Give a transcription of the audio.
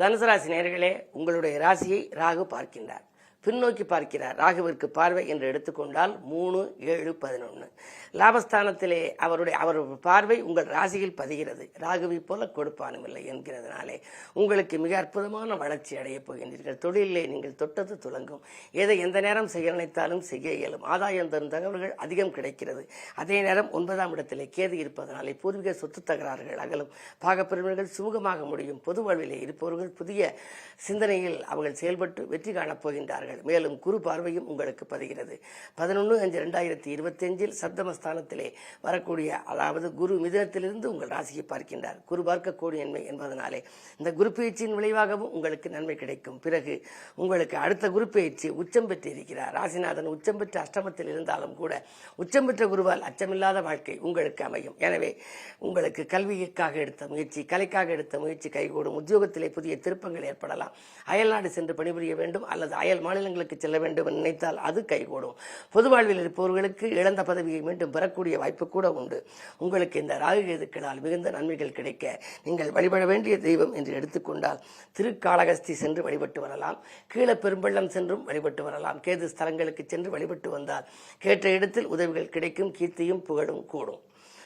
தனுசு ராசி நேயர்களே, உங்களுடைய ராசியை ராகு பார்க்கின்றார். பின்னோக்கி பார்க்கிறார். ராகுவிற்கு பார்வை என்று எடுத்துக்கொண்டால் 3, 7, 11 லாபஸ்தானத்திலே அவர் பார்வை உங்கள் ராசியில் பதிகிறது. ராகுவை போல கொடுப்பானும் இல்லை என்கிறதுனாலே உங்களுக்கு மிக அற்புதமான வளர்ச்சி அடையப் போகின்றீர்கள். தொழிலே நீங்கள் தொட்டது துலங்கும். எதை எந்த நேரம் செய்ய நினைத்தாலும் செய்ய இயலும். ஆதாயம் தரும் தகவல்கள் அதிகம் கிடைக்கிறது. அதே நேரம் 9ஆம் இடத்திலே கேது இருப்பதனாலே பூர்வீக சொத்து தகராறுகள் அகலும். பாகப்பிரிவினர்கள் சுமூகமாக முடியும். பொது வாழ்விலே இருப்பவர்கள் புதிய சிந்தனையில் அவர்கள் செயல்பட்டு வெற்றி காணப் போகின்றார்கள். மேலும் குரு பார்வையும் உங்களுக்கு பதிகிறது. 11/5/2025 சப்தமஸ்தானத்திலே வரக்கூடிய, அதாவது குரு மிதுனத்திலிருந்து உங்கள் ராசியை பார்க்கின்றார். குரு பார்க்கக்கூடிய நன்மை என்பதனாலே இந்த குரு பயிற்சியின் விளைவாகவும் உங்களுக்கு நன்மை கிடைக்கும். பிறகு உங்களுக்கு அடுத்த குரு பயிற்சி உச்சம் பெற்றிருக்கிறார். ராசிநாதன் உச்சம் பெற்ற அஷ்டமத்தில் இருந்தாலும் கூட உச்சம் பெற்ற குருவால் அச்சமில்லாத வாழ்க்கை உங்களுக்கு அமையும். எனவே உங்களுக்கு கல்விக்காக எடுத்த முயற்சி, கலைக்காக எடுத்த முயற்சி கைகூடும். உத்தியோகத்திலே புதிய திருப்பங்கள் ஏற்படலாம். அயல்நாடு சென்று பணிபுரிய வேண்டும் அல்லது அயல் மாநிலங்களுக்கு செல்ல வேண்டும் என்று நினைத்தால் அது கைகூடும். பொது வாழ்வில் இருப்பவர்களுக்கு இழந்த பதவியை மீண்டும் பெறக்கூடிய வாய்ப்பு கூட உண்டு. உங்களுக்கு இந்த ராகு கேதுக்களால் மிகுந்த நன்மைகள் கிடைக்க நீங்கள் வழிபட வேண்டிய தெய்வம் என்று எடுத்துக்கொண்டால் திருக்காளகஸ்தி சென்று வழிபட்டு வரலாம். கீழே பெரும்பள்ளம் சென்றும் வழிபட்டு வரலாம். கேது ஸ்தலங்களுக்கு சென்று வழிபட்டு வந்தால் கேட்ட இடத்தில் உதவிகள் கிடைக்கும். கீர்த்தியும் புகழும் கூடும்.